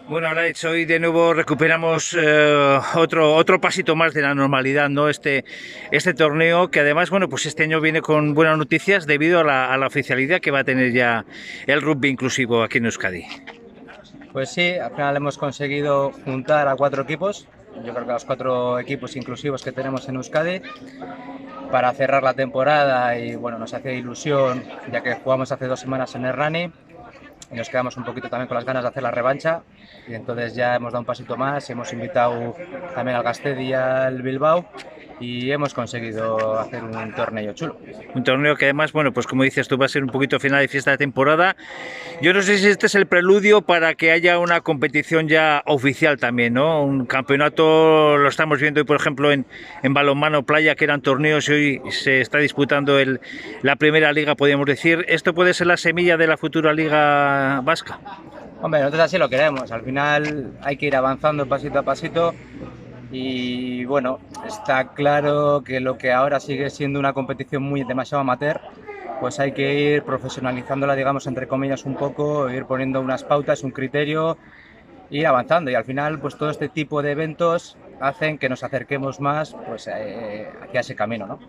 Bueno, Alex, hoy de nuevo recuperamos otro pasito más de la normalidad, ¿no? Este torneo que además, bueno, pues este año viene con buenas noticias debido a la oficialidad que va a tener ya el rugby inclusivo aquí en Euskadi. Pues sí, al final hemos conseguido juntar a 4 equipos, yo creo que a los 4 equipos inclusivos que tenemos en Euskadi, para cerrar la temporada y bueno, nos hace ilusión ya que jugamos hace 2 semanas en el Rani y nos quedamos un poquito también con las ganas de hacer la revancha y entonces ya hemos dado un pasito más, hemos invitado también al Gastedi y al Bilbao y hemos conseguido hacer un torneo chulo. Un torneo que además, bueno, pues como dices tú, va a ser un poquito final de fiesta de temporada. Yo no sé si este es el preludio para que haya una competición ya oficial también, ¿no? Un campeonato, lo estamos viendo hoy, por ejemplo, en balonmano playa, que eran torneos y hoy se está disputando la primera liga, podríamos decir. ¿Esto puede ser la semilla de la futura liga vasca? Hombre, nosotros así lo queremos, al final hay que ir avanzando pasito a pasito. Y bueno, está claro que lo que ahora sigue siendo una competición muy demasiado amateur, pues hay que ir profesionalizándola, digamos, entre comillas, un poco, ir poniendo unas pautas, un criterio, ir avanzando. Y al final, pues todo este tipo de eventos hacen que nos acerquemos más pues, hacia ese camino, ¿no?